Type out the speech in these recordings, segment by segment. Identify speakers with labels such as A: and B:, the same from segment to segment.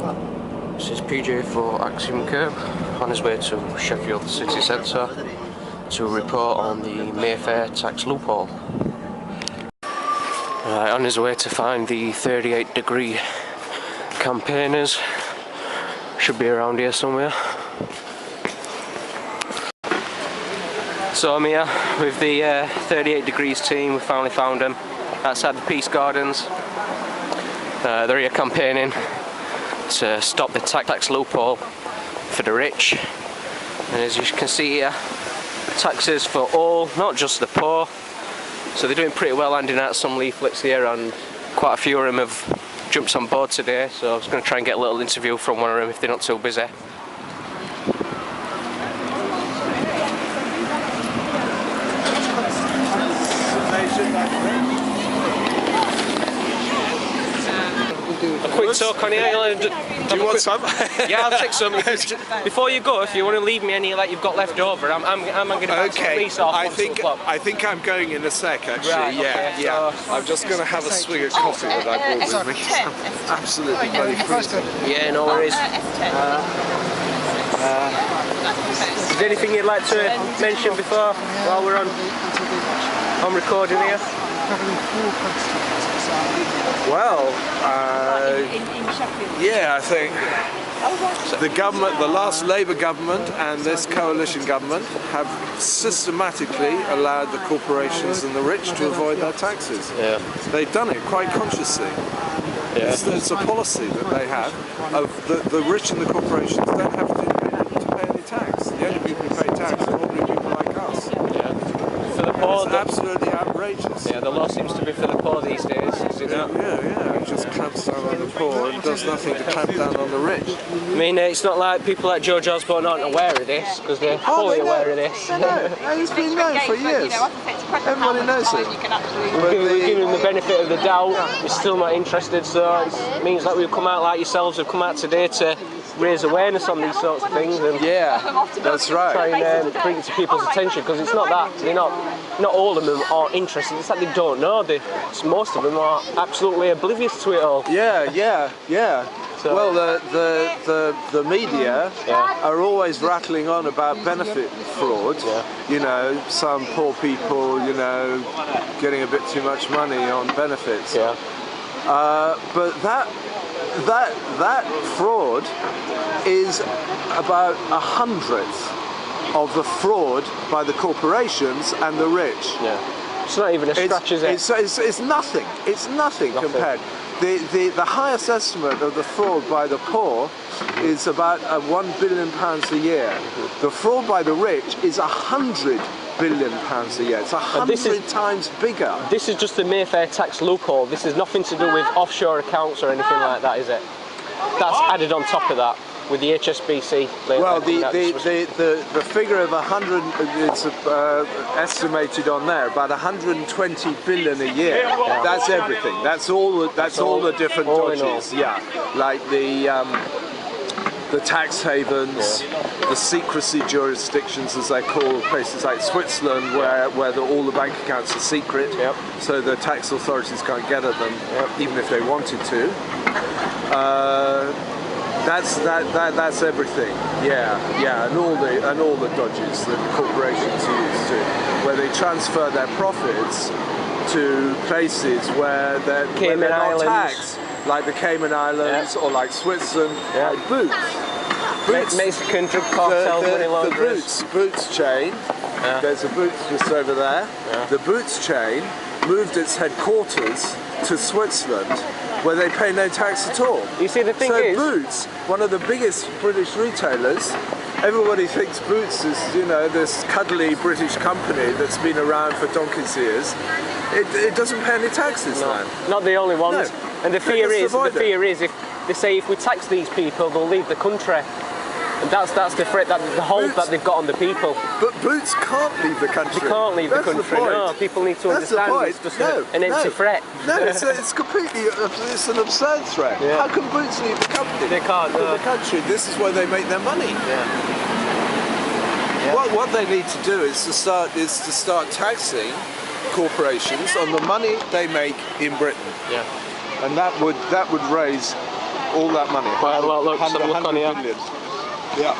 A: This is PJ for Axiom Curb on his way to Sheffield city centre to report on the Mayfair tax loophole. On his way to find the 38-degree campaigners. Should be around here somewhere. So I'm here with the 38 Degrees team. We finally found them outside the Peace Gardens. They're here campaigning to stop the tax loophole for the rich. And as you can see here, taxes for all, not just the poor. So they're doing pretty well handing out some leaflets here, and quite a few of them have jumped on board today. So I was going to try and get a little interview from one of them if they're not too busy. A quick talk on here. Do you want some? Yeah, I'll take some. Before you go, if you want to leave me any that you've got left over, I'm going to back some piece off.
B: I think I'm going in a sec, actually. Right, yeah, okay. Yeah. I'm just going to have a swig of coffee that I brought with me. Absolutely bloody freezing.
A: Yeah, no worries. Is there anything you'd like to mention before while we're on recording here?
B: Well,
C: in Sheffield.
B: yeah, I think the government, the last Labour government and this coalition government have systematically allowed the corporations and the rich to avoid their taxes.
A: Yeah.
B: They've done it quite consciously. Yeah. It's a policy that they have of the rich and the corporations don't have to pay any tax. The only people who pay tax are ordinary people like us.
A: Yeah. For the poor,
B: it's absolutely outrageous.
A: Yeah, the law seems to be for the poor these days.
B: Yeah, it just clamps down on the poor and does nothing to clamp down on the rich.
A: I mean, it's not like people like George Osborne aren't aware of this, because they're fully aware of this.
B: It's been known for years. Everybody knows it.
A: We're giving them the benefit of the doubt. We're still not interested, so it means that we've come out like yourselves have come out today to raise awareness on these sorts of things. And
B: yeah, that's right.
A: Try and bring it to people's attention, because it's not that they're not all of them are interested. It's that they don't know. Most of them are absolutely oblivious to it all.
B: Yeah. So, well, the media are always rattling on about benefit fraud. Yeah. You know, some poor people, you know, getting a bit too much money on benefits.
A: Yeah.
B: But that fraud is about 1/100th of the fraud by the corporations and the rich.
A: Yeah. It's not even a scratch, is it?
B: It's nothing. It's nothing compared. The highest estimate of the fraud by the poor is about £1 billion a year. The fraud by the rich is £100 billion a year. It's 100 times bigger.
A: This is just the Mayfair tax loophole. This is nothing to do with offshore accounts or anything like that, is it? That's added on top of that with the HSBC.
B: Well, the figure of 100, it's estimated on there about 120 billion a year. Yeah. That's everything. That's all the different dodges. Yeah, like the tax havens, the secrecy jurisdictions, as they call places like Switzerland, where all the bank accounts are secret, so the tax authorities can't get at them, even if they wanted to. That's everything. Yeah, and all the dodges that the corporations use to, where they transfer their profits to places where they're not taxed, like the Cayman Islands or like Switzerland, like Boots.
A: Mexican drug cartel, money launderers.
B: The Boots chain. Yeah. There's a Boots just over there. Yeah. The Boots chain moved its headquarters to Switzerland, where they pay no tax at all.
A: You see, the thing is,
B: Boots, one of the biggest British retailers, everybody thinks Boots is, you know, this cuddly British company that's been around for donkey's years. It doesn't pay any taxes, man.
A: Not the only ones.
B: No.
A: And the fear is, if they say if we tax these people, they'll leave the country. And that's the threat, the hold that they've got on the people.
B: But Boots can't leave the country.
A: They can't leave the country. No, people need to understand it's just an empty threat.
B: No, it's completely, it's an absurd threat. Yeah. How can Boots leave the company?
A: They can't.
B: The country. This is where they make their money. Yeah. What they need to do is to start taxing corporations on the money they make in Britain.
A: Yeah.
B: And that would raise all that money.
A: Well, look, let's have a look on here.
B: Billion. Yeah.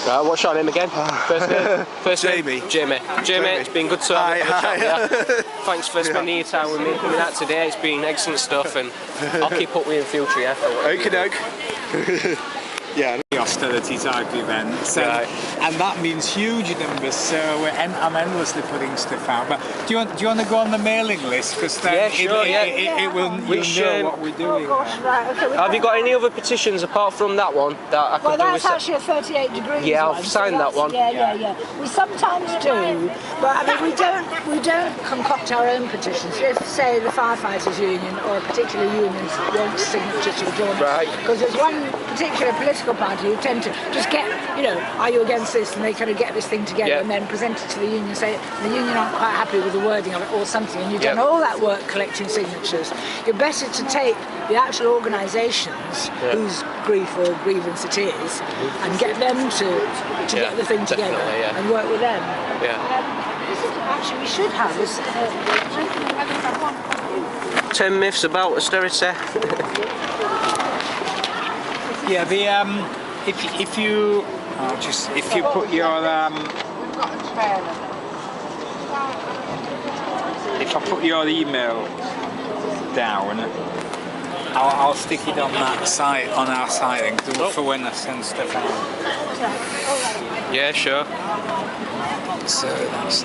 A: Right, what's your name again? First name? First
B: Jamie.
A: Name? Jamie. Jamie, it's been good to have a chat with you. Thanks for spending your time with me coming out today. It's been excellent stuff, and I'll keep up with you in future, yeah?
B: Okie doke. Yeah.
D: The austerity type events,
A: Right.
D: and that means huge numbers. So I'm endlessly putting stuff out. But do you want to go on the mailing list? Because then
A: Yeah, sure,
D: it will
A: Which,
D: know what we're doing.
C: Oh gosh, right, okay.
A: Have you got any other petitions apart from that one that I could
C: Well,
A: do
C: that's
A: with?
C: actually a 38 degrees
A: Yeah, I've
C: one,
A: signed that
C: that's-
A: one.
C: Yeah. We sometimes do, but I mean, we don't concoct our own petitions. If, say, the firefighters union or a particular union wants signatures to join,
A: Right.
C: because there's one particular political party who tend to just get, are you against this? And they kind of get this thing together
A: Yeah.
C: and then present it to the union, say the union aren't quite happy with the wording of it or something, and you've
A: Yeah.
C: done all that work collecting signatures. You're better to take the actual organisations whose grief or grievance it is and get them to
A: Yeah,
C: get the thing together
A: definitely, yeah.
C: and work with them.
A: Yeah.
C: This is actually, we should have this.
A: 10 myths about austerity.
D: Yeah, if you put your if I put your email down, I'll stick it on that site, on our site, then, for when I send stuff out.
A: Yeah, sure.
D: So that's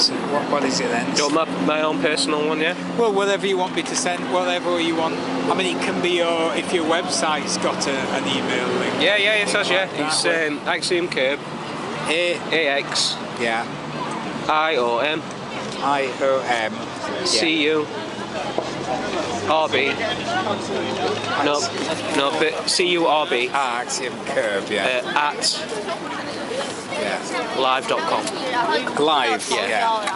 D: so what is it then?
A: Do you want my own personal one, yeah?
D: Well, whatever you want me to send, whatever you want. I mean, it can be if your website's got an email link.
A: Yeah, it says, yeah. It's Axiom Curb. AX.
D: Yeah.
A: IOM.
D: IOM.
A: CU. RB. No, but CURB.
D: Axiom Curve, yeah.
A: At
D: Yeah.
A: live.com.
D: Live, yeah.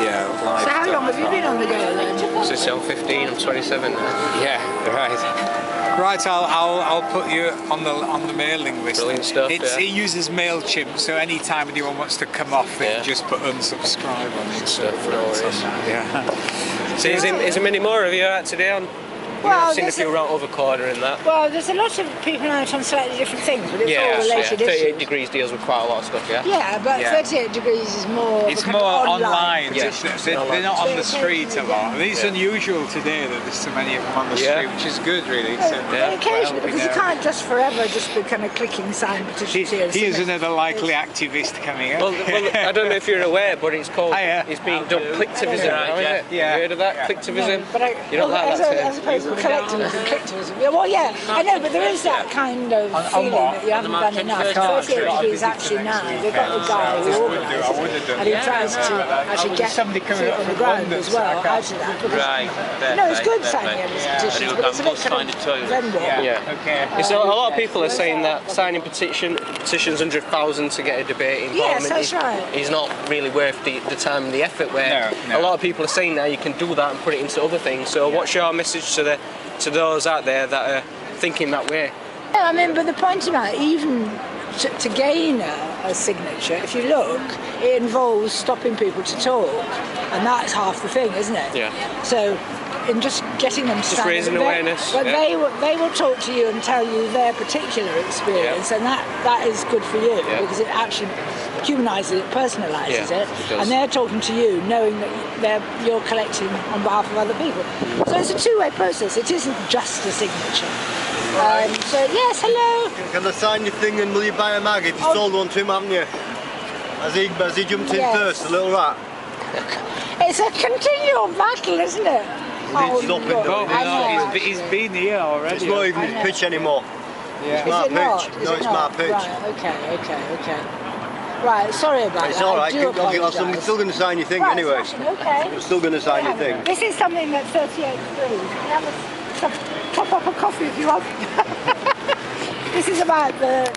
D: Yeah, live.
C: So how long have you been on the go then?
A: Since I'm 15, I'm 27 now.
D: Yeah, right. Right, I'll put you on the mailing list.
A: Brilliant stuff,
D: It uses MailChimp, so anytime anyone wants to come off it,
A: Yeah.
D: just put unsubscribe on it. So
A: No worries.
D: yeah.
A: So is there many more of you out today on?
C: Well,
A: I've seen a
C: there's
A: few around Overcorder and that.
C: Well, there's a lot of people out on slightly different things, but it's all
A: Yeah,
C: related
A: 38
C: issues.
A: degrees deals with quite a lot of stuff, yeah?
C: Yeah, but
D: Yeah.
C: 38 degrees is more.
D: It's
C: of a kind
D: more
C: of
D: online.
A: Yeah.
D: They're not on the street a lot. I mean, it's unusual today that there's so many of them on the
A: Yeah.
D: street, which is good, really.
C: But
D: So,
C: occasionally,
D: well,
C: because you can't just forever just be kind of clicking sign petitions here. and
D: Here's
C: submit.
D: another likely activist coming up.
A: Well, I don't know if you're aware, but it's called,
D: Hiya.
A: it's being dubbed clicktivism now, is it?
D: Yeah.
A: You heard of that?
D: Yeah.
A: Clicktivism?
C: But
A: You don't like
C: as,
A: that term?
C: as opposed to collectivism, clicktivism. Yeah, well, yeah, I know, but there is that kind of feeling
D: what?
C: that you haven't done enough.
D: can't.
C: 38
D: I'll
C: degrees
D: visit
C: actually
D: next
C: now. They've got a
D: weekend,
C: guy
D: so
C: who
D: I would
C: organises
D: have
C: it,
D: done
C: and he
D: that.
C: tries to actually get
D: somebody
C: feet
D: coming up
C: on the
D: from
C: ground
D: London,
C: as
D: so I
C: well
D: can't-
C: out of that. Because,
E: Right,
C: no, it's good
E: fair
C: signing
E: play.
C: these
E: Yeah.
C: petitions,
E: And
C: but it's a bit
E: must find
C: kind
E: it too.
C: of vendor.
A: Yeah.
D: Okay.
A: So a lot of people are saying that signing petitions 100,000 to get a debate in
C: Yes,
A: Parliament
C: that's right.
A: is not really worth the time and the effort. Where
D: No.
A: a lot of people are saying now you can do that and put it into other things. So what's your message to those out there that are thinking that way?
C: Yeah, I mean, but the point about even to gain a signature, if you look, it involves stopping people to talk, and that's half the thing, isn't it?
A: Yeah.
C: So, in just getting them to
A: Just
C: stand
A: raising
C: up,
A: awareness,
C: but
A: yeah.
C: they will talk to you and tell you their particular experience, and that is good for you because it actually humanises it, personalises
A: Yeah,
C: it,
A: it does.
C: and they're talking to you knowing that you're collecting on behalf of other people. So it's a two-way process. It isn't just a signature. So yes, hello.
F: Can I sign your thing and will you buy a mag? If you sold one to him, haven't you? Has he jumped in
C: Yes.
F: first, the little rat?
C: It's a continual battle, isn't it?
F: Well, he's stopping
C: look,
F: though.
C: I know.
D: He's been here already.
F: It's not even his pitch anymore.
D: Yeah.
F: It's my
C: Is it not?
F: pitch.
C: Is
F: No,
C: it
F: it's
C: not?
F: my pitch.
C: Right, okay. Right, sorry about
F: It's
C: that.
F: alright,
C: I do
F: I'm
C: apologise.
F: still going to sign your thing
C: Right,
F: anyway.
C: smashing, okay.
F: I'm still going to sign your thing.
C: This is something that's 38 degrees. You can have a top up a coffee if you want. This is about the